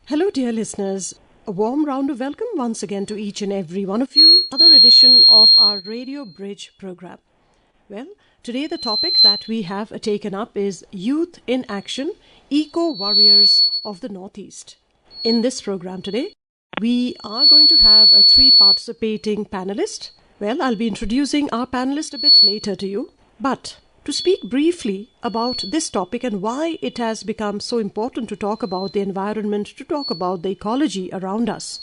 Hello, dear listeners. A warm round of welcome once again to each and every one of you. Another edition of our Radio Bridge program. Well, today the topic that we have taken up is Youth in Action, Eco-Warriors of the Northeast. In this program today, we are going to have three participating panelists. Well, I'll be introducing our panelist a bit later to you. But to speak briefly about this topic and why it has become so important to talk about the environment, to talk about the ecology around us.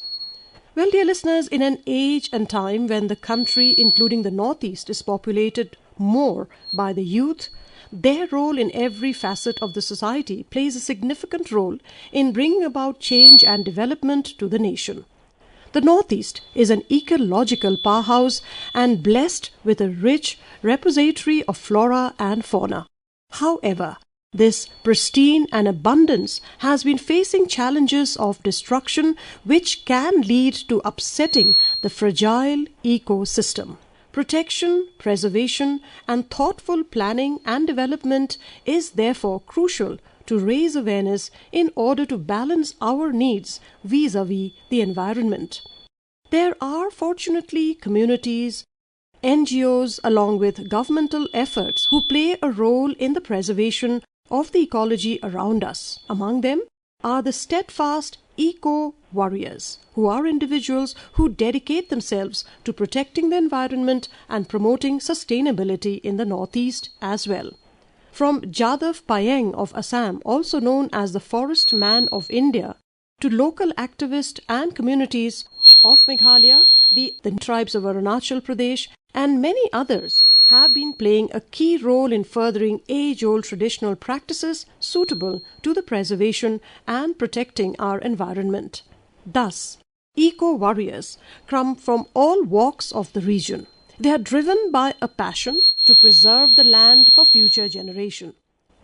Well, dear listeners, in an age and time when the country, including the Northeast, is populated more by the youth, their role in every facet of the society plays a significant role in bringing about change and development to the nation. The Northeast is an ecological powerhouse and blessed with a rich repository of flora and fauna. However, this pristine and abundance has been facing challenges of destruction which can lead to upsetting the fragile ecosystem. Protection, preservation, and thoughtful planning and development is therefore crucial to raise awareness in order to balance our needs vis-à-vis the environment. There are fortunately communities, NGOs along with governmental efforts who play a role in the preservation of the ecology around us. Among them are the steadfast eco-warriors, who are individuals who dedicate themselves to protecting the environment and promoting sustainability in the Northeast as well. From 𝐷𝐴𝐴 of Assam, also known as the Forest Man of India, to local activists and communities of Meghalaya, the tribes of Arunachal Pradesh, and many others have been playing a key role in furthering age-old traditional practices suitable to the preservation and protecting our environment. Thus, eco-warriors come from all walks of the region. They are driven by a passion to preserve the land for future generation.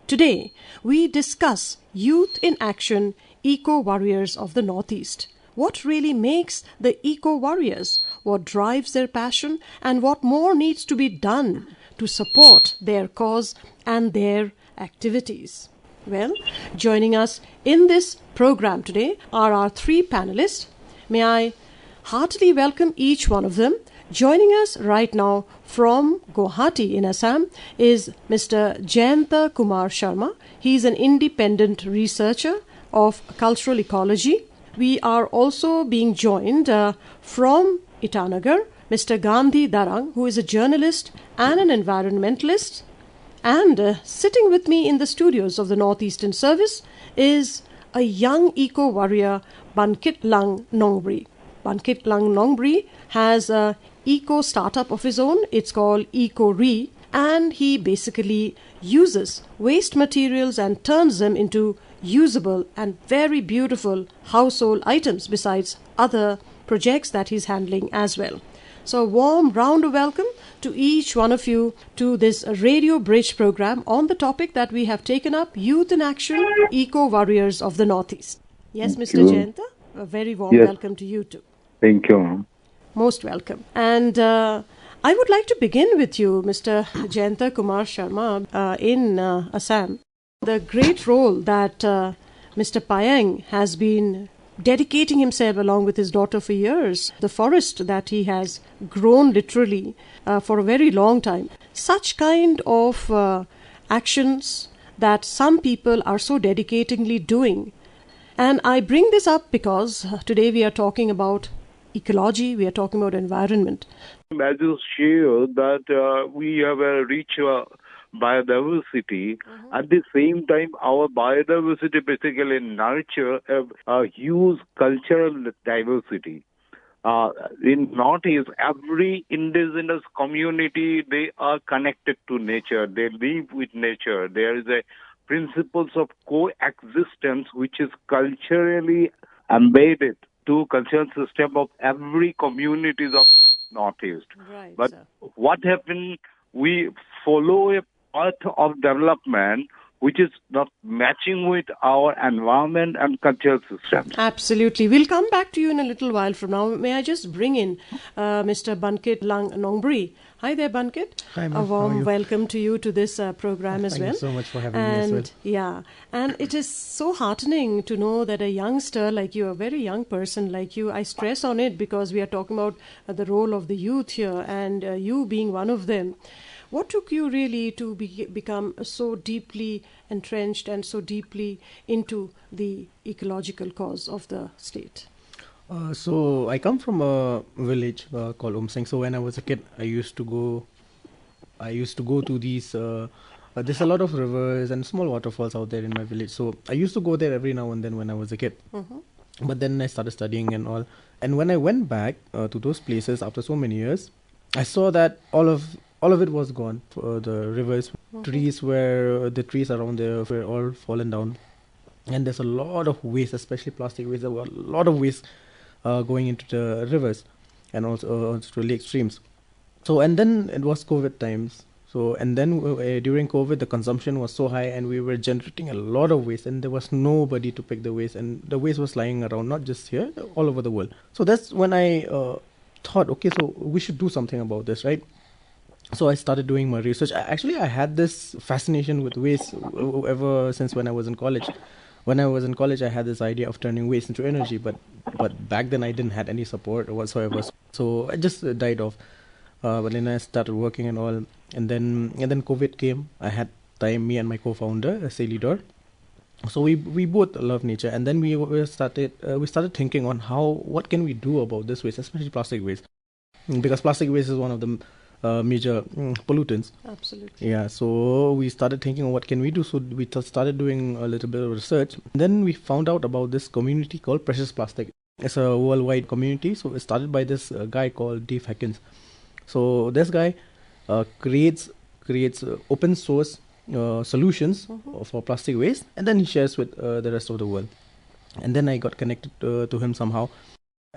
Today, we discuss Youth in Action, Eco-Warriors of the Northeast. What really makes the eco-warriors, what drives their passion, and what more needs to be done to support their cause and their activities. Well, joining us in this program today are our three panelists. May I heartily welcome each one of them. Joining us right now from Guwahati in Assam is Mr. Jayanta Kumar Sharma. He is an independent researcher of cultural ecology. We are also being joined from Itanagar, Mr. Gandhi Darang, who is a journalist and an environmentalist. And sitting with me in the studios of the Northeastern Service is a young eco-warrior, Bankit Lang Nongbri. Bankit Lang Nongbri has an eco startup of his own. It's called Ecology, and he basically uses waste materials and turns them into usable and very beautiful household items besides other projects that he's handling as well. So a warm round of welcome to each one of you to this Radio Bridge program on the topic that we have taken up, Youth in Action, Eco-Warriors of the Northeast. Yes, Mr. Jayanta, a very warm welcome to you too. Thank you. Most welcome. And I would like to begin with you, Mr. Jayanta Kumar Sharma, in Assam. The great role that Mr. Payeng has been dedicating himself along with his daughter for years, the forest that he has grown literally for a very long time. Such kind of actions that some people are so dedicatingly doing. And I bring this up because today we are talking about ecology, we are talking about environment. As you share that we have a rich biodiversity. At the same time, our biodiversity basically nurture a huge cultural diversity. In Northeast, every indigenous community, they are connected to nature. They live with nature. There is a principles of coexistence which is culturally embedded to cultural system of every communities of Northeast. Right, but sir. what happened? We follow a path of development which is not matching with our environment and cultural systems. Absolutely. We'll come back to you in a little while from now. May I just bring in Mr. Bankit Lang Nongbri. Hi there, Bankit. Hi, ma'am. A warm welcome to you to this program as well. Thank you so much for having me as well. Yeah, and it is so heartening to know that a youngster like you, a very young person like you, I stress on it because we are talking about the role of the youth here and you being one of them. What took you really to become so deeply entrenched and so deeply into the ecological cause of the state? So I come from a village called 𝐿𝐵𝐚𝐧𝐿. So when I was a kid, I used to go to these. There's a lot of rivers and small waterfalls out there in my village. So I used to go there every now and then when I was a kid. But then I started studying and all. And when I went back to those places after so many years, I saw that all of it was gone. The rivers, trees the trees around there were all fallen down. And there's a lot of waste, especially plastic waste. There were a lot of waste going into the rivers and also to lake streams. So, and then it was COVID times. So, and then during COVID, the consumption was so high and we were generating a lot of waste and there was nobody to pick the waste. And the waste was lying around, not just here, all over the world. So that's when I thought, okay, so we should do something about this, right? So I started doing my research. I had this fascination with waste ever since when I was in college. When I was in college, I had this idea of turning waste into energy, but back then I didn't have any support whatsoever. So I just died off. But then I started working and all, and then COVID came. I had time, me and my co-founder, 𝐶𝐚𝐬. So we both love nature, and then we started thinking on what can we do about this waste, especially plastic waste, because plastic waste is one of the major pollutants. Absolutely. Yeah, so we started thinking what can we do. So we started doing a little bit of research. Then we found out about this community called Precious Plastic. It's a worldwide community. So it started by this guy called Dave Hackins. So this guy creates open source solutions for plastic waste, and then he shares with the rest of the world. And then I got connected to him somehow.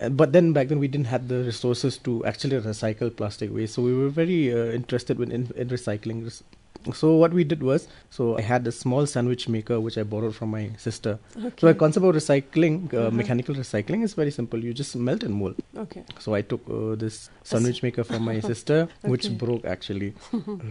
But then back then we didn't have the resources to actually recycle plastic waste. So we were very interested in recycling. So what we did was, I had a small sandwich maker which I borrowed from my sister. Okay. So the concept of recycling, mechanical recycling, is very simple. You just melt and mold. Okay. So I took this sandwich maker from my sister, which broke actually.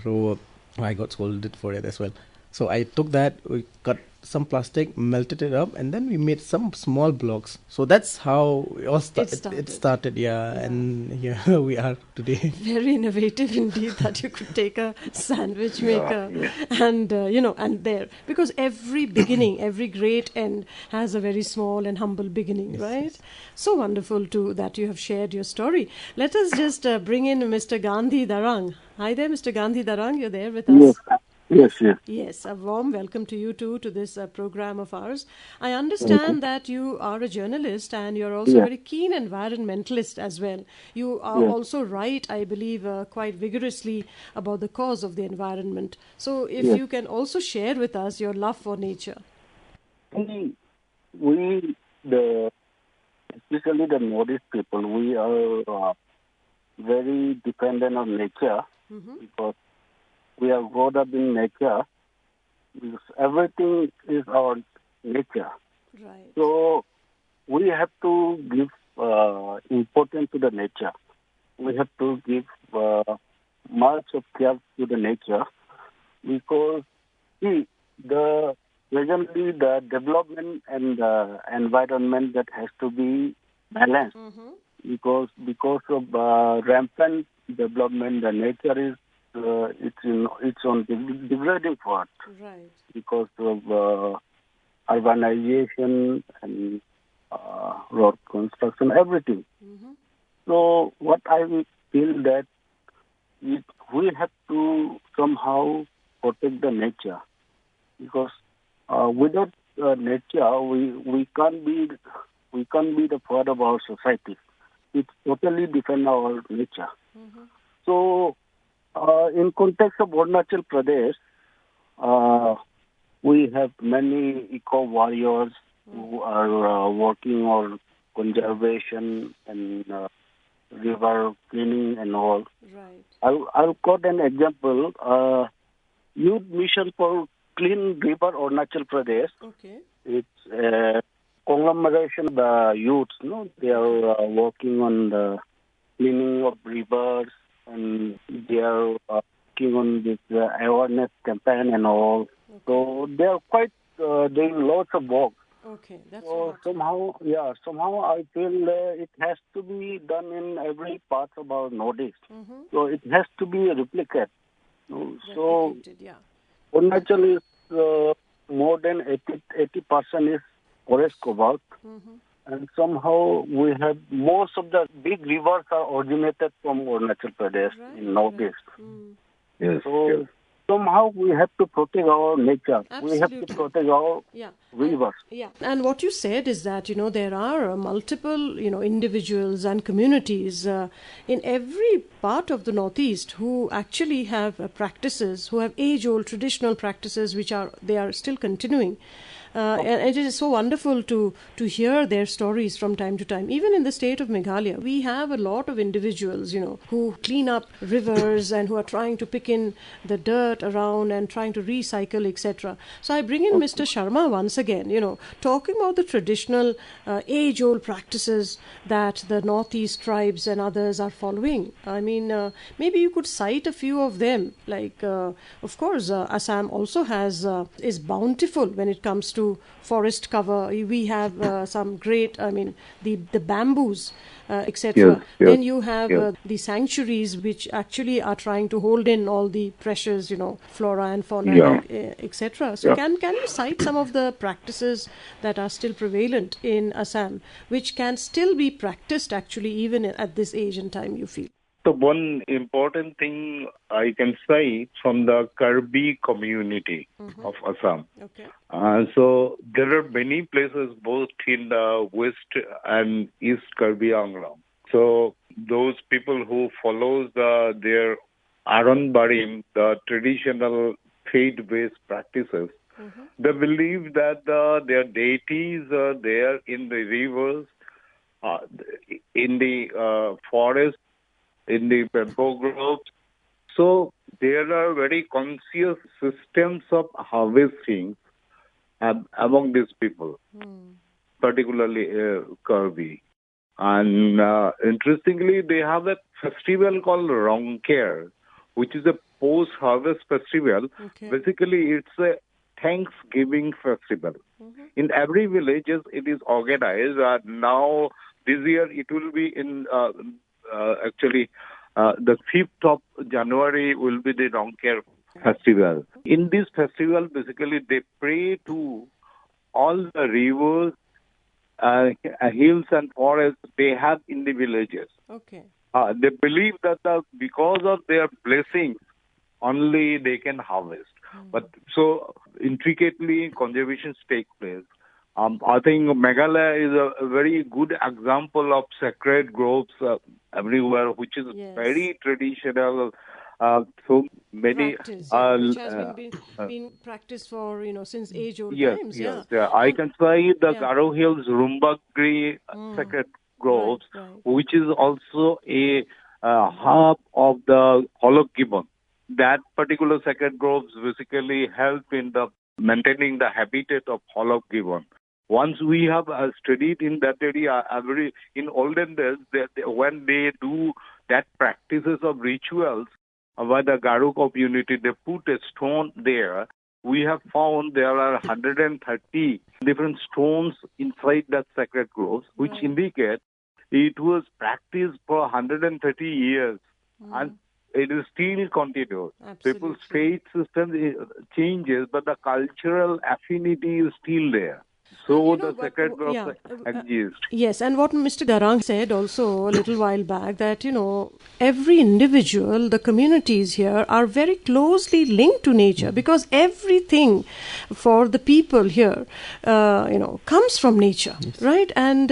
So I got scolded for it as well. So I took that, we cut some plastic, melted it up, and then we made some small blocks. So that's how it started. Yeah, and here we are today. Very innovative indeed that you could take a sandwich maker and and there, because every beginning, every great end has a very small and humble beginning, right? Yes. So wonderful too that you have shared your story. Let us just bring in Mr. Gandhi Darang. Hi there, Mr. Gandhi Darang. You're there with us. Yes, a warm welcome to you too to this program of ours. I understand that you are a journalist and you're also a very keen environmentalist as well. You are also write, I believe, quite vigorously about the cause of the environment. So if you can also share with us your love for nature. Especially the Nordic people, we are very dependent on nature because we are brought up in nature. Because everything is our nature. Right. So we have to give importance to the nature. We have to give much of care to the nature because presently the development and the environment that has to be balanced because of rampant development, the nature is it's on degrading path because of urbanization and road construction, everything. So what I feel that we have to somehow protect the nature because without nature we can't be the part of our society. It totally depends on our nature. So in context of Arunachal Pradesh, we have many eco warriors who are working on conservation and river cleaning and all. Right. I'll quote an example. Youth Mission for Clean River Arunachal Pradesh. Okay. It's conglomeration the youths, no? They are working on the cleaning of rivers, and they are working on this awareness campaign and all. Okay. So they are quite doing lots of work. Okay, that's So somehow I feel it has to be done in every part of our Northeast. So it has to be replicated. So yeah. Arunachal is more than 80% is forest covered. And somehow we have most of the big rivers are originated from Arunachal Pradesh in Northeast. Yes. So somehow we have to protect our nature. Absolutely. We have to protect our rivers. And what you said is that, there are multiple, individuals and communities in every part of the Northeast who actually have practices, who have age-old traditional practices which they are still continuing. And it is so wonderful to hear their stories from time to time. Even in the state of Meghalaya, we have a lot of individuals, who clean up rivers and who are trying to pick in the dirt around and trying to recycle, etc. So I bring in Mr. Sharma once again, talking about the traditional age-old practices that the Northeast tribes and others are following. I mean, maybe you could cite a few of them. Like, of course, Assam also is bountiful when it comes to forest cover. We have some great, the bamboos, etc. Yes. Then you have the sanctuaries which actually are trying to hold in all the precious, flora and fauna, etc. So can you cite some of the practices that are still prevalent in Assam, which can still be practiced actually even at this age and time, you feel? So one important thing I can say from the 𝐾𝐚𝐫 community of Assam. Okay. So there are many places both in the west and east 𝐾𝐽 Angram. So those people who follow their Aranbarim, the traditional faith-based practices, they believe that their deities are there in the rivers, in the forest, in the bamboo groves. So there are very conscious systems of harvesting among these people, particularly 𝐾𝐽. And interestingly, they have a festival called Rongker, which is a post-harvest festival. Okay. Basically, it's a Thanksgiving festival. In every village, it is organized. Now, this year, it will be in the 5th of January will be the Rongker festival. In this festival, basically, they pray to all the rivers, hills and forests they have in the villages. Okay. They believe that because of their blessings, only they can harvest. But so intricately conservations take place. I think Meghalaya is a very good example of sacred groves everywhere, which is very traditional. So many practice, which has been practiced for since age-old times. Yes. I can say the Garo Hills Rumbagri sacred groves, which is also a hub of the 𝐿𝐼. That particular sacred groves basically help in the maintaining the habitat of 𝐿𝐼. Once we have studied in that area, in olden days, when they do that practices of rituals by the Garo community, they put a stone there. We have found there are 130 different stones inside that sacred groves, which indicate it was practiced for 130 years. And it is still continued. Absolutely. People's faith system changes, but the cultural affinity is still there. So the sacred groves exist. Yes, and what Mr. Garang said also a little while back, that, every individual, the communities here are very closely linked to nature, because everything for the people here, comes from nature, right? And,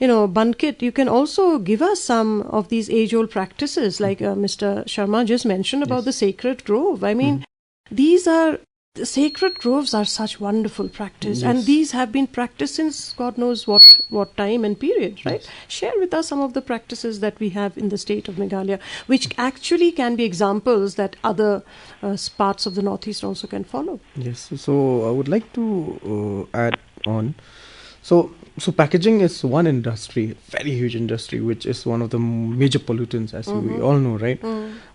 Bankit, you can also give us some of these age-old practices, like Mr. Sharma just mentioned about the sacred grove. I mean, these are The sacred groves are such wonderful practice, and these have been practiced since God knows what time and period, right? Share with us some of the practices that we have in the state of Meghalaya, which actually can be examples that other parts of the Northeast also can follow. Yes, so I would like to add on. So packaging is one industry, very huge industry, which is one of the major pollutants, as we all know, right?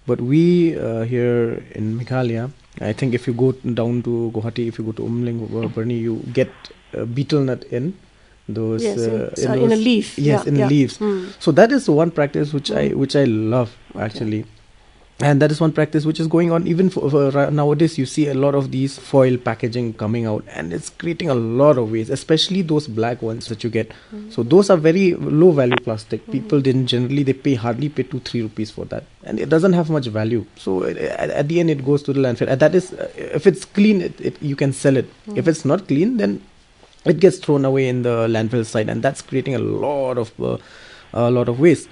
But we here in Meghalaya, I think if you go down to Guwahati, if you go to 𝐿𝐵𝐚𝐴, you get betel nut in those in a leaf. Yes, in leaves. So that is one practice which I love actually. And that is one practice which is going on even for nowadays. You see a lot of these foil packaging coming out, and it's creating a lot of waste, especially those black ones that you get. So those are very low value plastic. People they hardly pay 2-3 rupees for that, and it doesn't have much value. So at the end it goes to the landfill. And that is, if it's clean, you can sell it. If it's not clean, then it gets thrown away in the landfill side, and that's creating a lot of waste.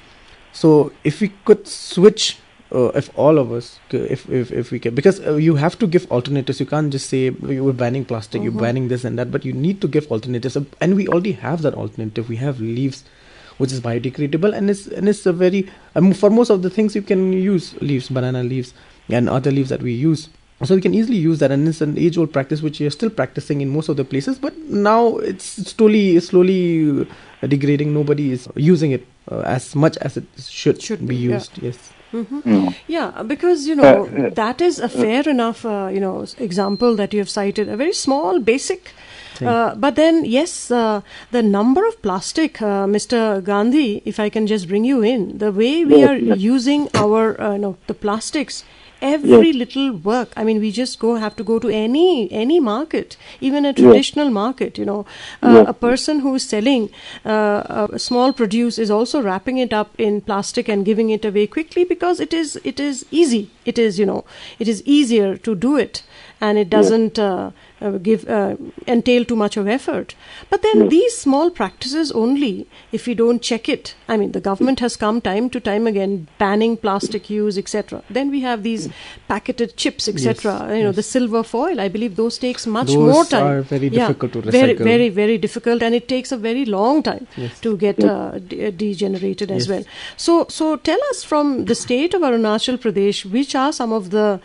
So if we could switch, if all of us, if we can, because you have to give alternatives. You can't just say you're banning plastic, you're banning this and that, but you need to give alternatives. And we already have that alternative. We have leaves, which is biodegradable, and it's a very for most of the things you can use leaves, banana leaves, and other leaves that we use. So we can easily use that, and it's an age-old practice which we are still practicing in most of the places. But now it's slowly degrading. Nobody is using it as much as it should be used. Yeah. Yes. Yeah, because that is a fair enough example that you have cited, a very small basic but then yes, the number of plastic, Mr. Gandhi, if I can just bring you in, the way we are using our the plastics, every little work. I mean, we just have to go to any market, even a traditional market. A person who is selling a small produce is also wrapping it up in plastic and giving it away quickly because it is easy. It is it is easier to do it, and it doesn't entail too much of effort. But then these small practices only, if we don't check it, I mean, the government has come time to time again banning plastic use, etc. Then we have these packeted chips, etc. The silver foil, I believe those takes much more time. Those are very difficult to recycle. Very, very, very difficult, and it takes a very long time to get degenerated as well. So tell us, from the state of Arunachal Pradesh, which are some of the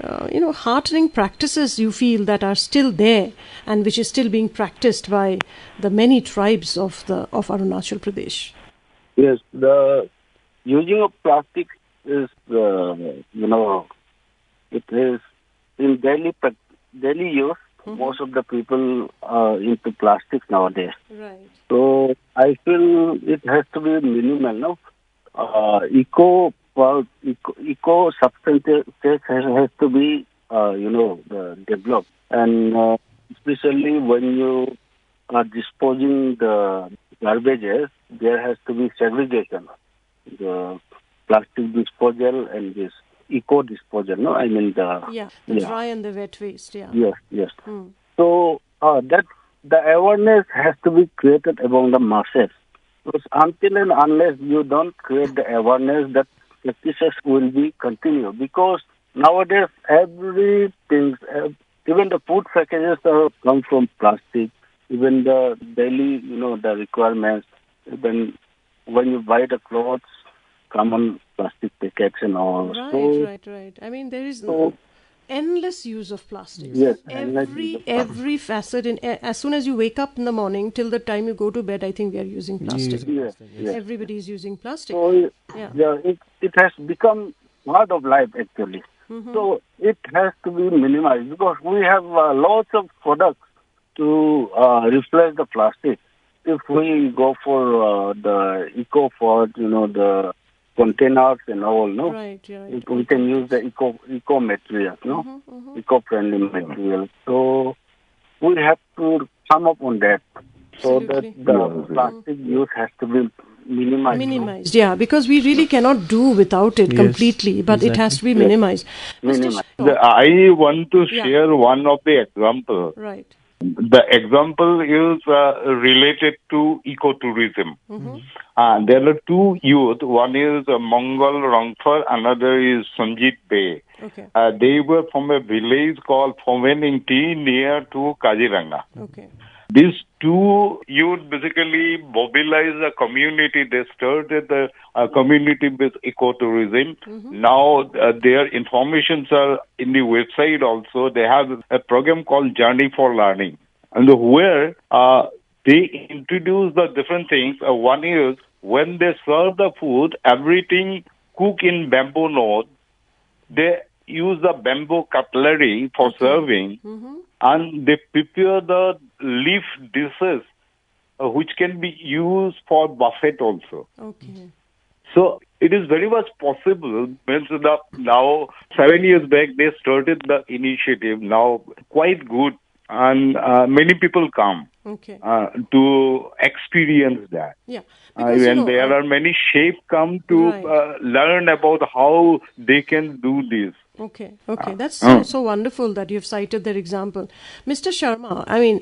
heartening practices you feel that are still there and which is still being practiced by the many tribes of Arunachal Pradesh? Yes, the using of plastic is it is in daily use. Most of the people are into plastics nowadays. Right. So I feel it has to be minimal. Eco substances has to be developed, and especially when you are disposing the garbages, there has to be segregation. The plastic disposal and this eco disposal. No, I mean the dry and the wet waste. Yeah. Yes. So that the awareness has to be created among the masses. Because until and unless you don't create the awareness, that practices will be continued. Because nowadays everything, even the food packages come from plastic. Even the daily, the requirements. Even when you buy the clothes, come on plastic packets and all. Right. I mean, there is endless use of plastics. Yes, every facet. As soon as you wake up in the morning till the time you go to bed, I think we are using plastic. Yes. Everybody is using plastic. So it has become part of life actually. So it has to be minimized because we have lots of products to replace the plastic. If we go for the eco-food, the containers and all, no? Right. We can use the eco material, no? Eco-friendly material. So we have to come up on that. So that the plastic use has to be minimized. Yeah, because we really cannot do without it completely, but it has to be minimized. I want to share one of the examples. Right. The example is related to ecotourism. There are two youth. One is Mongol Rangfar, another is Sanjit Bey. Okay. They were from a village called Fomeningti near to Kaziranga. Okay. These two youth basically mobilized the community. They started the community-based ecotourism. Now their informations are in the website also. They have a program called Journey for Learning, and where they introduce the different things. One is when they serve the food, everything cooked in bamboo node. They use the bamboo cutlery for serving, and they prepare the leaf dishes, which can be used for buffet also. Okay. So it is very much possible. Now, 7 years back, they started the initiative. Now, quite good, and many people come. Okay. To experience that. Yeah. Because, And there are many chefs come to learn about how they can do this. Okay, that's so wonderful that you've cited their example. Mr. Sharma, I mean,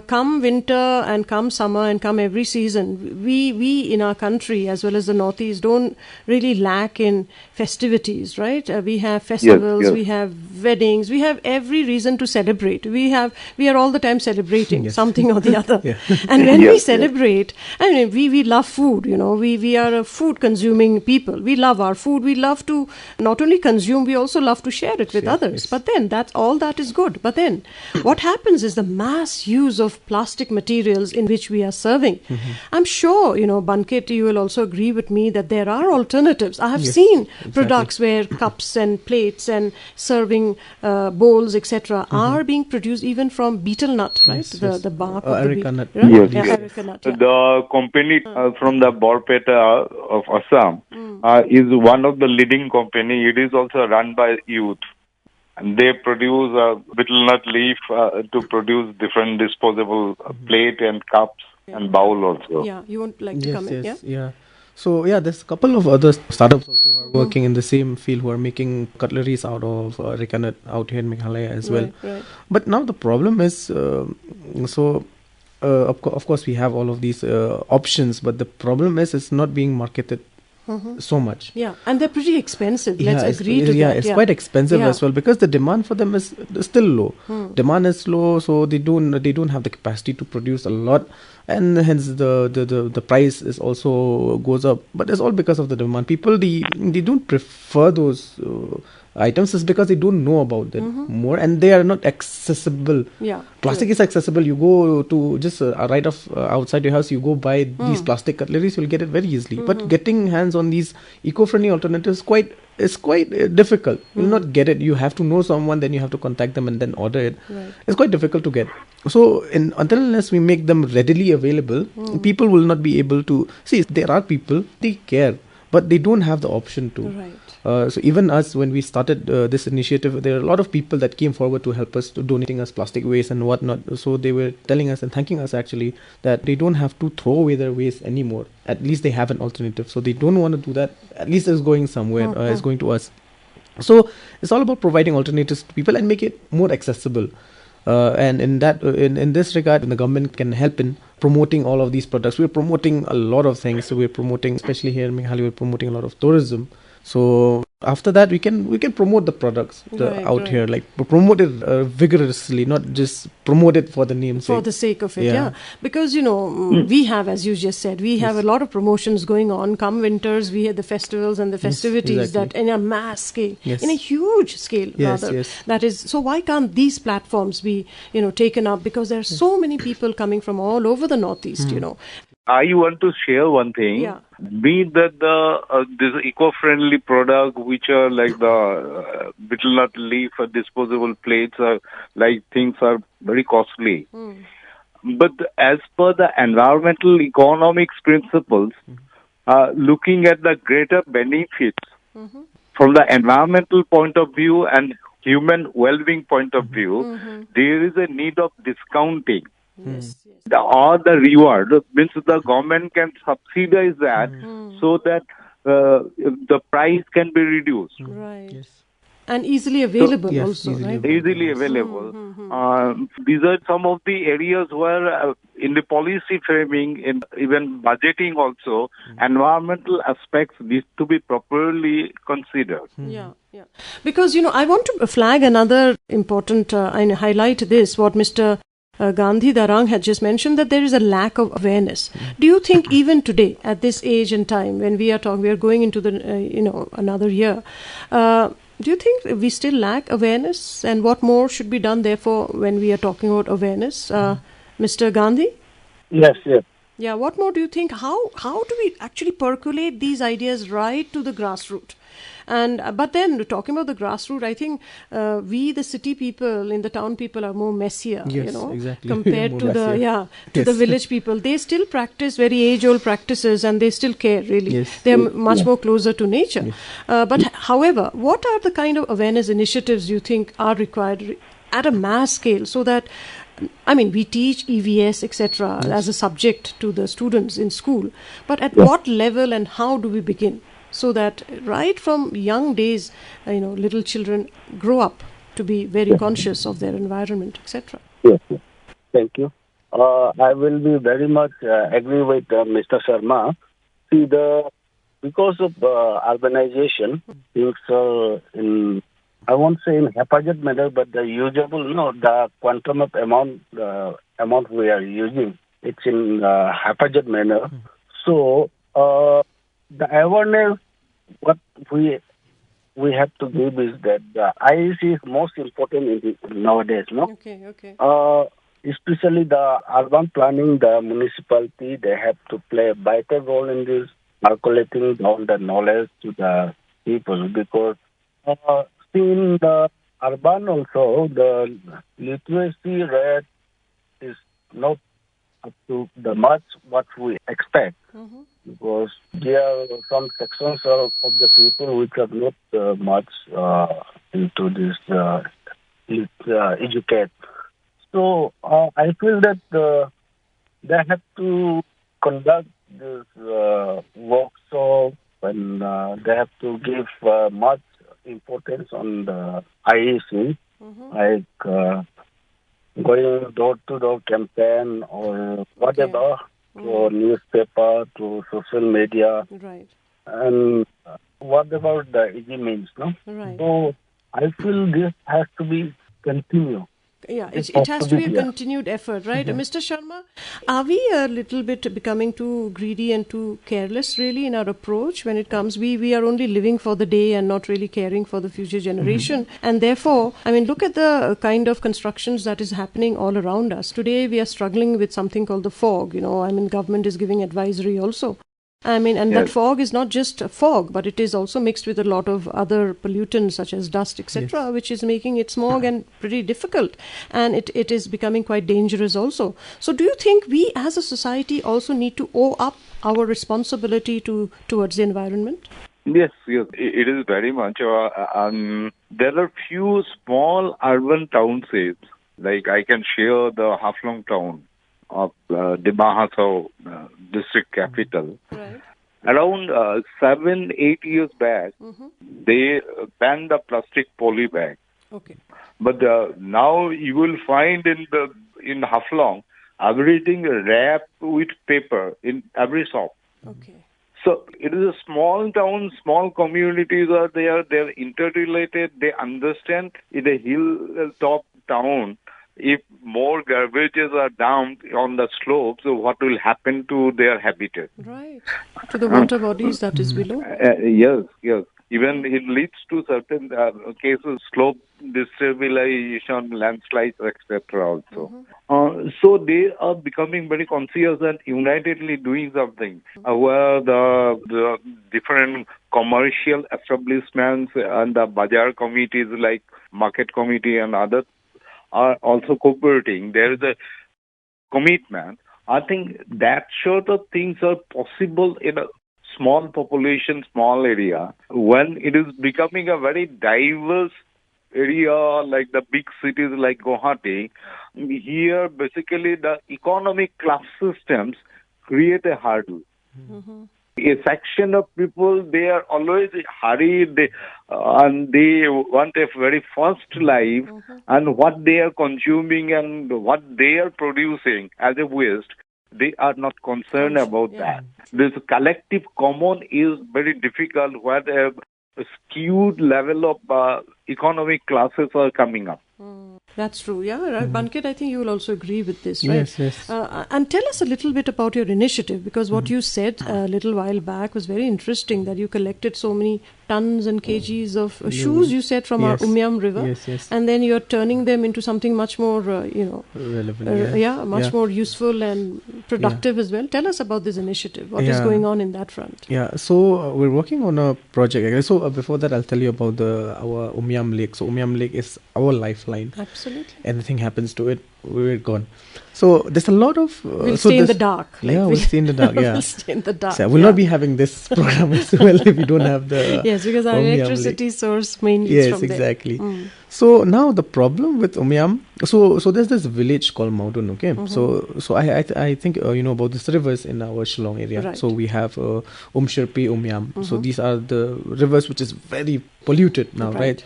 come winter and come summer and come every season, we in our country as well as the Northeast don't really lack in festivities, right? We have festivals, Yes. we have weddings, we have every reason to celebrate. We are all the time celebrating something or the other. And when we celebrate, I mean, we love food, we are a food consuming people. We love our food. We love to not only consume, we also love to share it with others. But then that is good. But then what happens is the mass use of plastic materials in which we are serving. I'm sure, Banket, you will also agree with me that there are alternatives. I have seen products where cups and plates and serving bowls, etc., are being produced even from betel nut, right? The bark of Areca nut. Right? Yes. Areca nut. The company from the Borpeta of Assam is one of the leading company. It is also run by youth. And they produce betel nut leaf to produce different disposable plate and cups and bowl also. Yeah, you won't like to comment? Yeah. So there's a couple of other startups also who are working in the same field who are making cutleries out of areca nut out here in Meghalaya as well. Right. But now the problem is, of course we have all of these options, but the problem is it's not being marketed so much. Yeah, and they're pretty expensive. Let's agree to that. Yeah, it's quite expensive as well because the demand for them is still low. Demand is low, so they don't have the capacity to produce a lot, and hence the price is also goes up. But it's all because of the demand. People they don't prefer those items is because they don't know about them more, and they are not accessible. Yeah, plastic is accessible. You go to just right off outside your house, you go buy these plastic cutleries, you'll get it very easily. But getting hands on these eco-friendly alternatives is quite difficult. You'll not get it. You have to know someone, then you have to contact them and then order it. Right. It's quite difficult to get. So until unless we make them readily available, people will not be able to see. There are people, they care, but they don't have the option to. Right. So even us, when we started this initiative, there are a lot of people that came forward to help us, to donating us plastic waste and whatnot. So they were telling us and thanking us actually that they don't have to throw away their waste anymore. At least they have an alternative. So they don't want to do that. At least it's going somewhere. It's going to us. So it's all about providing alternatives to people and make it more accessible. And in this regard, the government can help in promoting all of these products. We're promoting a lot of things. So we're promoting, especially here in Meghalaya, we're promoting a lot of tourism. So after that, we can promote the products out here, like promote it vigorously, not just promote it for the name's sake. For the sake of it, yeah. Because, we have, as you just said, we have a lot of promotions going on. Come winters, we have the festivals and the festivities that in a mass scale, in a huge scale rather. That is, so why can't these platforms be, taken up? Because there are so many people coming from all over the Northeast, I want to share one thing. Yeah. Be that this eco-friendly product, which are like the betel nut leaf disposable plates, things are very costly. But as per the environmental economics principles, looking at the greater benefits from the environmental point of view and human well-being point of view, there is a need of discounting. Or the reward means the government can subsidize that so that the price can be reduced. Right. And easily available right? Easily available. These are some of the areas where in the policy framing, in even budgeting also, environmental aspects need to be properly considered. Yeah. Because, I want to flag another important and highlight this, what Mr. Gandhi Darang had just mentioned, that there is a lack of awareness. Do you think even today, at this age and time, when we are going into the, another year, do you think we still lack awareness? And what more should be done, therefore, when we are talking about awareness? Mr. Gandhi? Yes. Yeah, what more do you think? How do we actually percolate these ideas right to the grassroots? And but then talking about the grassroots, I think we, the city people, in the town people, are more messier, exactly. compared to the village people. They still practice very age-old practices, and they still care, really. Yes. They are much more closer to nature. Yes. But however, what are the kind of awareness initiatives you think are required at a mass scale, so that, we teach EVS, etc., as a subject to the students in school, but at what level and how do we begin? So that right from young days, little children grow up to be very conscious of their environment, etc. Yes. Thank you. I will be very much agree with Mr. Sharma. See, because of urbanization, things are in, I won't say in haphazard manner, but the usable, the quantum of amount we are using, it's in haphazard manner. So, the awareness, what we have to give is that the IEC is most important nowadays, no? Okay. Especially the urban planning, the municipality, they have to play a vital role in this, calculating down the knowledge to the people, because in the urban also, the literacy rate is not up to the much what we expect. Because there are some sections of the people which are not much into this educate. So I feel that they have to conduct this workshop, and they have to give much importance on the IEC, like going door-to-door campaign or whatever. To newspaper, to social media, right? And what about the 𝐿𝐵𝐺𝐵, no? Right. So I feel this has to be continued. Yeah, it has to be a continued effort, right? Mr. Sharma, are we a little bit becoming too greedy and too careless, really, in our approach when it comes? We are only living for the day and not really caring for the future generation. And therefore, look at the kind of constructions that is happening all around us. Today, we are struggling with something called the fog. Government is giving advisory also. That fog is not just a fog, but it is also mixed with a lot of other pollutants such as dust, etc., which is making it smog and pretty difficult. And it is becoming quite dangerous also. So do you think we as a society also need to owe up our responsibility towards the environment? Yes, it is very much. There are few small urban townships, like I can share the Haflong town of the Mahasau district capital. Right. Around 7-8 years back, they banned the plastic poly bag. Okay. But now you will find in Haflong everything wrapped with paper in every shop. Okay. So it is a small town, small communities are there. They're interrelated. They understand in a hilltop town, if more garbages are dumped on the slopes, so what will happen to their habitat? Right. To the water bodies that is below. Yes. Even it leads to certain cases, slope destabilization, landslides, etc. also. So they are becoming very conscious and unitedly doing something where the different commercial establishments and the bazaar committees like market committee and others are also cooperating. There is a commitment. I think that sort of things are possible in a small population, small area. When it is becoming a very diverse area like the big cities like Guwahati, here basically the economic class systems create a hurdle. a section of people, they are always hurried, and they want a very fast life, and what they are consuming and what they are producing as a waste, they are not concerned about that. This collective common is very difficult where a skewed level of economic classes are coming up. That's true. Yeah, right. Bankit, I think you will also agree with this, right? Yes. And tell us a little bit about your initiative, because what you said a little while back was very interesting, that you collected so many tons and kgs of shoes, you said, from our 𝐷𝐼 river. Yes. And then you're turning them into something much more, relevant. much more useful and productive as well. Tell us about this initiative. What is going on in that front? Yeah, so we're working on a project. So before that, I'll tell you about our 𝐷𝐼 Lake. So 𝐷𝐼 Lake is our lifeline. Absolutely. Anything happens to it, we're gone. So there's a lot of... we'll stay in the dark. We'll stay in the dark, we'll stay in the dark. So we'll not be having this program as well if we don't have the... Yes, because our electricity source mainly is from exactly. there. So now the problem with 𝐷𝐼, so there's this village called Maudun, okay? So I think you know about these rivers in our Shillong area. Right. So we have 𝐷𝐼, 𝐷𝐼. So these are the rivers which is very polluted now, right?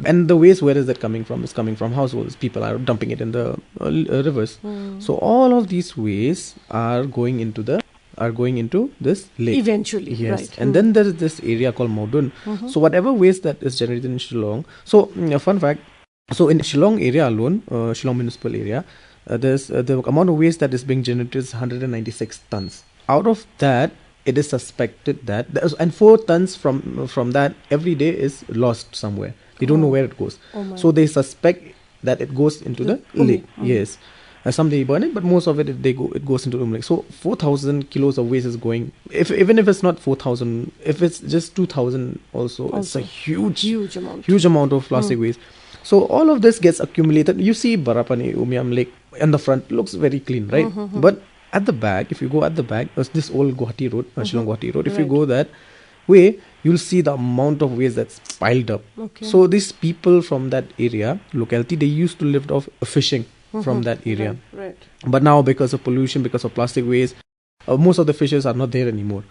And the waste, where is that coming from? It's coming from households. People are dumping it in the rivers. So all of these wastes are going into this lake. Eventually, yes. Right. And then there is this area called Maudun. So whatever waste that is generated in Shillong. So fun fact. So in Shillong area alone, Shillong municipal area, there's the amount of waste that is being generated is 196 tons. Out of that, it is suspected that and 4 tons from that every day is lost somewhere. They don't know where it goes. So they suspect that it goes into the lake. Yes. Some they burn it, but most of it goes into the lake. So 4,000 kilos of waste is going. Even if it's not 4,000, if it's just 2,000 also, it's a huge amount of plastic waste. So all of this gets accumulated. You see Barapani 𝐷𝐼 Lake in the front looks very clean, right? But at the back, if you go at the back, there's this old Guwahati road, Shillong Guwahati road. If you go that way, you'll see the amount of waste that's piled up. So these people from that area, locality, they used to live off fishing from that area. Right. But now because of pollution, because of plastic waste, most of the fishes are not there anymore.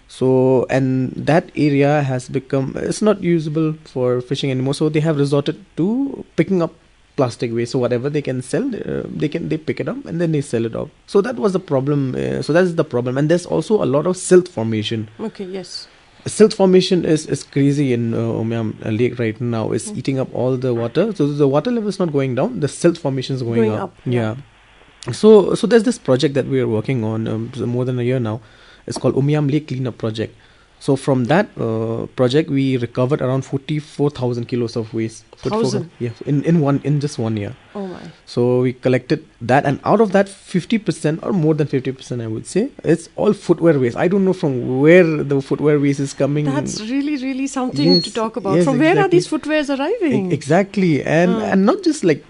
So, and that area has become, it's not usable for fishing anymore. So they have resorted to picking up plastic waste. So whatever they can sell, they pick it up and then they sell it off. So that was the problem. So that's the problem. And there's also a lot of silt formation. Okay, yes. Silt formation is crazy in 𝐷𝐼 Lake right now. It's eating up all the water. So the water level is not going down. The silt formation is going up. Yeah. So there's this project that we are working on more than a year now. It's called 𝐷𝐼 Lake Cleanup Project. So from that project, we recovered around 44,000 kilos of waste. 1,000? Yeah, in just 1 year. Oh my! So we collected that, and out of that, 50% or more than 50%, I would say, it's all footwear waste. I don't know from where the footwear waste is coming. That's really something to talk about. Yes, from where are these footwears arriving? Exactly, and not just like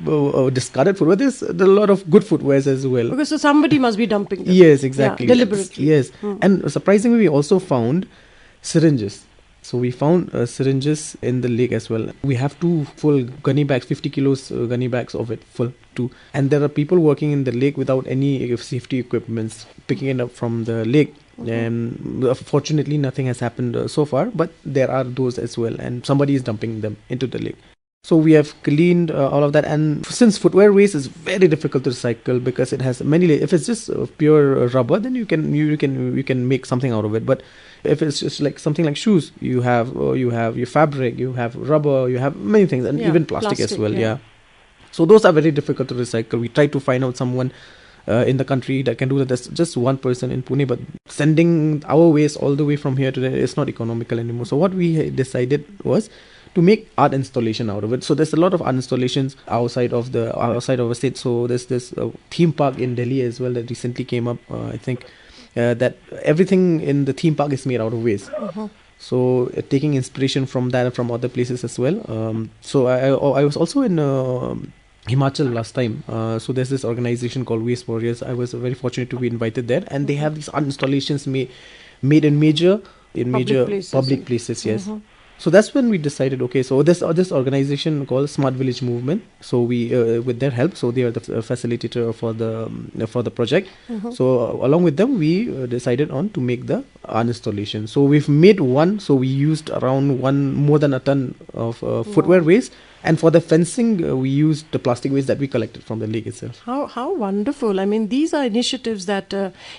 discarded footwear. There's a lot of good footwears as well. Because so somebody must be dumping them. Yes, exactly. Deliberately. Yes, and surprisingly, we also found syringes. So we found syringes in the lake as well. We have 2 full gunny bags, 50 kilos gunny bags of it, full 2. And there are people working in the lake without any safety equipments, picking it up from the lake. And fortunately, nothing has happened so far, but there are those as well. And somebody is dumping them into the lake. So we have cleaned all of that, and since footwear waste is very difficult to recycle because it has many layers. If it's just pure rubber, then you can make something out of it. But if it's just like something like shoes, you have your fabric, you have rubber, you have many things, and even plastic as well. Yeah. So those are very difficult to recycle. We try to find out someone in the country that can do that. There's just one person in Pune, but sending our waste all the way from here to there is not economical anymore. So what we decided was to make art installation out of it. So there's a lot of art installations outside of our state. So there's this theme park in Delhi as well that recently came up. I think that everything in the theme park is made out of waste. So taking inspiration from that and from other places as well. So I was also in Himachal last time. So there's this organization called Waste Warriors. I was very fortunate to be invited there, and they have these art installations made in major public places. Yes. So that's when we decided, okay, so this organization called Smart Village Movement. So we, with their help, so they are the facilitator for the project. So along with them, we decided on to make the our installation. So we've made one. So we used around more than a ton of footwear waste. And for the fencing, we used the plastic waste that we collected from the lake itself. How wonderful. I mean, these are initiatives that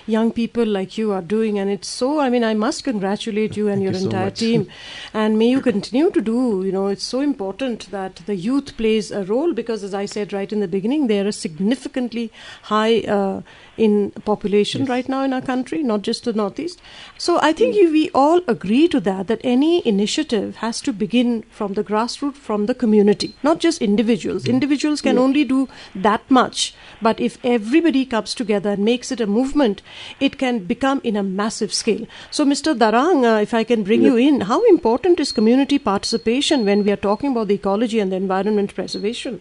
young people like you are doing. And it's so, I mean, I must congratulate you and your entire team. And may you continue to do, it's so important that the youth plays a role because, as I said right in the beginning, they are a significantly high in population right now in our country, not just the Northeast. So I think we all agree to that any initiative has to begin from the grassroots, from the community, not just individuals. Individuals can only do that much. But if everybody comes together and makes it a movement, it can become in a massive scale. So Mr. Darang, if I can bring you in, how important is community participation when we are talking about the ecology and the environment preservation?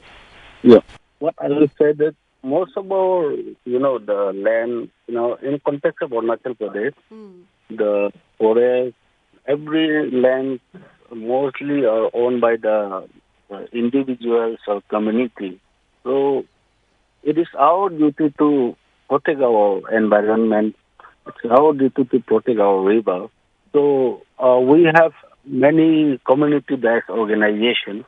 Yeah. What I will say that most of our, the land, in context of Arunachal Pradesh, the forest, every land mostly are owned by the individuals or community. So it is our duty to protect our environment. It's our duty to protect our river. So we have many community-based organizations.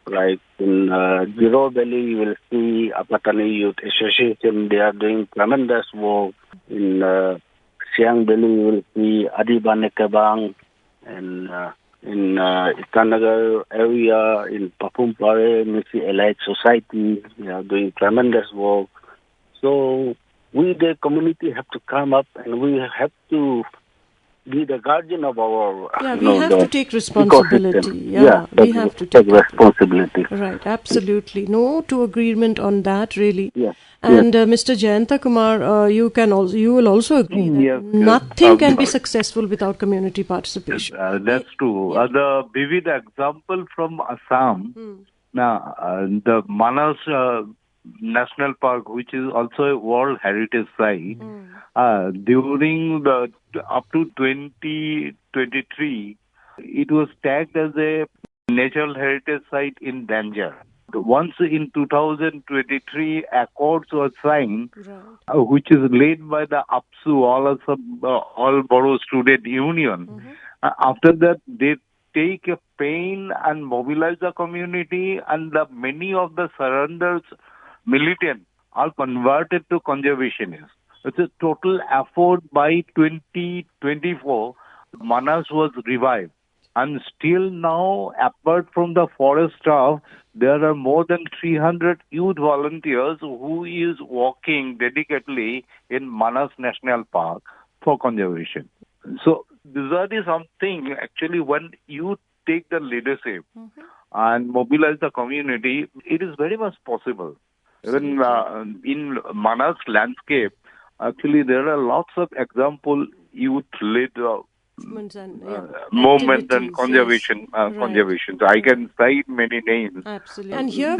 Like in Zero Valley, you will see Apatani Youth Association. They are doing tremendous work. In Siang Valley, you will see Adibane Kabang. And in Itanagar area, in Papumpare, Missy Elite Society, they are doing tremendous work. So we, the community, have to come up and we have to be the guardian of our we have to take responsibility. We have to take responsibility. Right, absolutely. No to agreement on that, really. Yeah. And Mr. Jayanta Kumar, you will also agree that nothing can be successful without community participation. That's true. The vivid example from Assam, now the Manas National Park, which is also a World Heritage Site, during the up to 2023, it was tagged as a Natural Heritage Site in danger. Once in 2023, accords were signed, which is led by the APSU, All Borough Student Union. After that, they take a pain and mobilize the community, and many of the surrenders militants are converted to conservationists. It's a total effort. By 2024, Manas was revived. And still now, apart from the forest staff, there are more than 300 youth volunteers who is working dedicatedly in Manas National Park for conservation. So that is something, actually, when you take the leadership and mobilize the community, it is very much possible. Even in Manas landscape, actually, there are lots of example youth-led movement and conservation. Conservation. So I can cite many names. Absolutely. And here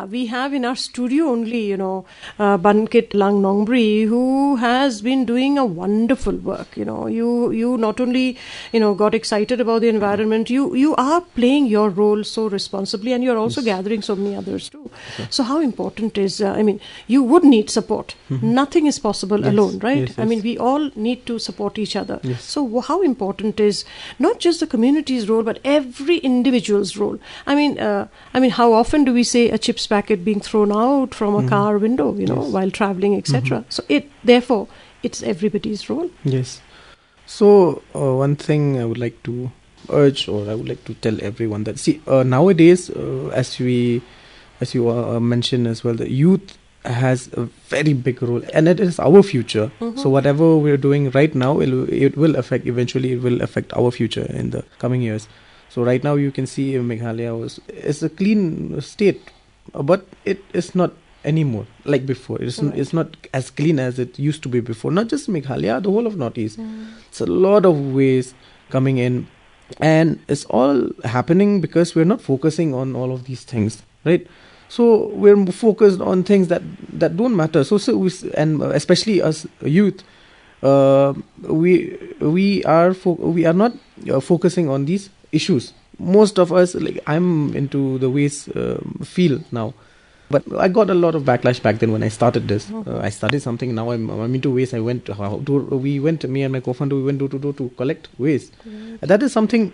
we have in our studio only, Bankit Lang Nongbri, who has been doing a wonderful work. You not only, got excited about the environment, you are playing your role so responsibly, and you're also gathering so many others too. So how important is, you would need support. Nothing is possible alone, right? We all need to support each other. So how important is not just the community's role, but every individual's role? How often do we say a chips packet being thrown out from a car window, while traveling, etc. So therefore, it's everybody's role. Yes. So one thing I would like to urge, or I would like to tell everyone that, nowadays, as you mentioned as well, the youth has a very big role, and it is our future. So whatever we're doing right now, it will affect our future in the coming years. So right now you can see Meghalaya is a clean state, but it is not anymore like before. It's not as clean as it used to be before. Not just Meghalaya, the whole of Northeast. It's a lot of waste coming in, and it's all happening because we're not focusing on all of these things, right? So we're focused on things that don't matter. So and especially as youth, we are not focusing on these issues. Most of us, like I'm into the waste field now. But I got a lot of backlash back then when I started this. I started something, now I'm into waste. Me and my co-founder, we went door to door to collect waste. That is something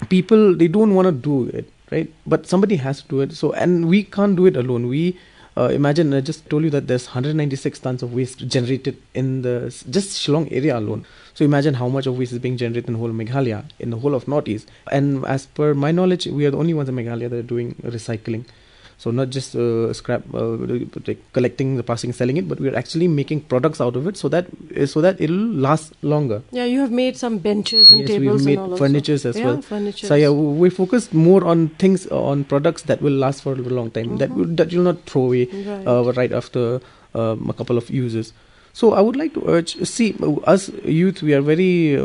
people, they don't want to do it, right? But somebody has to do it. So, and we can't do it alone. We imagine, I just told you that there's 196 tons of waste generated in the just Shillong area alone. So imagine how much of waste is being generated in the whole of Meghalaya, in the whole of Northeast. And as per my knowledge, we are the only ones in Meghalaya that are doing recycling. So not just scrap, collecting the plastic and selling it, but we are actually making products out of it so that it'll last longer. Yeah, you have made some benches and tables we've made and all furnitures also. as well. Furnitures. So yeah, we focused more on things, on products that will last for a long time, that you'll not throw away right after a couple of uses. So I would like to urge, see, us youth, we are very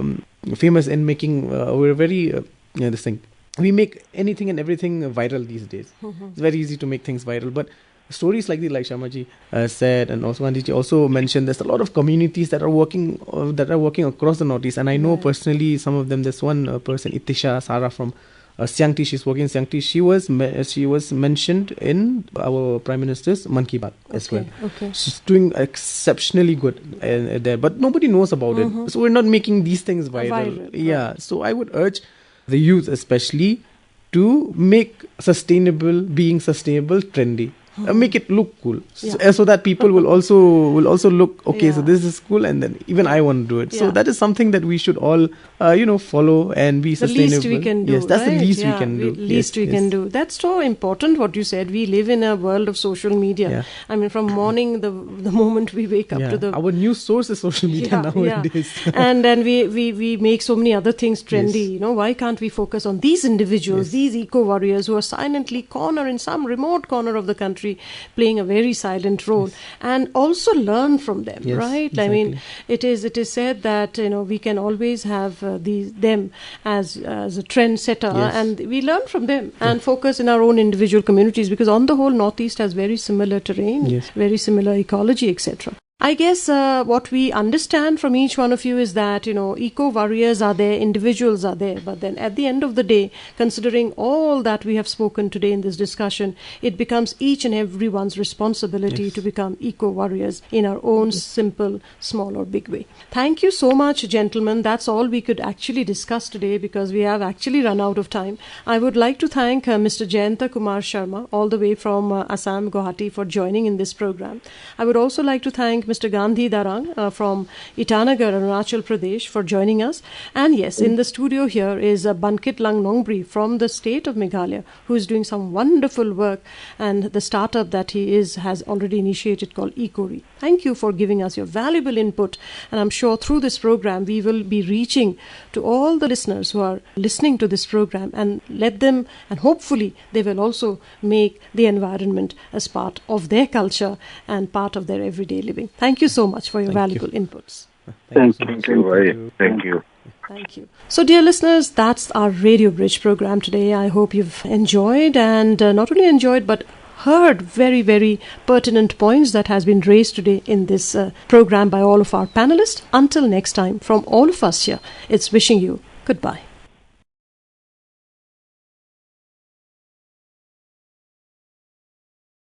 famous in making, we're very, this thing. We make anything and everything viral these days. It's very easy to make things viral, but stories like Sharmaji said, and also Gandhiji also mentioned, there's a lot of communities that are working across the Northeast, and I know personally some of them. There's one person, Itisha Sara from 𝐶𝐚𝐧𝐿𝐼. She's working in 𝐶𝐚𝐧𝐼. She was mentioned in our Prime Minister's Man Ki Baat as well. She's doing exceptionally good there, but nobody knows about it. So we're not making these things viral. Yeah. So I would urge the youth especially to make being sustainable trendy. Make it look cool, so that people will also look, okay, so this is cool, and then even I want to do it. So that is something that we should all follow and be sustainable. The least we can do. Yes, that's the least we can do. Least we can do. That's so important what you said. We live in a world of social media. I mean, from morning, the moment we wake up to our news source is social media nowadays. And then we make so many other things trendy. Why can't we focus on these individuals, these eco warriors who are silently in some remote corner of the country, playing a very silent role, and also learn from them, right? Exactly. I mean, it is said that we can always have them as a trendsetter, and we learn from them and focus in our own individual communities, because on the whole Northeast has very similar terrain, very similar ecology, etc. I guess what we understand from each one of you is that, eco warriors are there, individuals are there, but then at the end of the day, considering all that we have spoken today in this discussion, it becomes each and everyone's responsibility to become eco warriors in our own simple, small or big way. Thank you so much, gentlemen. That's all we could actually discuss today, because we have actually run out of time. I would like to thank Mr. Jayanta Kumar Sharma, all the way from Assam, Guwahati, for joining in this program. I would also like to thank Mr. Gandhi Darang from Itanagar, Arunachal Pradesh, for joining us. And yes, in the studio here is Bankit Lang Nongbri from the state of Meghalaya, who is doing some wonderful work, and the startup that he has already initiated called Ecology. Thank you for giving us your valuable input, and I'm sure through this program we will be reaching to all the listeners who are listening to this program, and let them, and hopefully they will also make the environment as part of their culture and part of their everyday living. Thank you so much for your valuable inputs. Thank you. Thank you. Thank you. So, dear listeners, that's our Radio Bridge program today. I hope you've enjoyed, and not only enjoyed, but heard very, very pertinent points that has been raised today in this program by all of our panelists. Until next time, from all of us here, it's wishing you goodbye.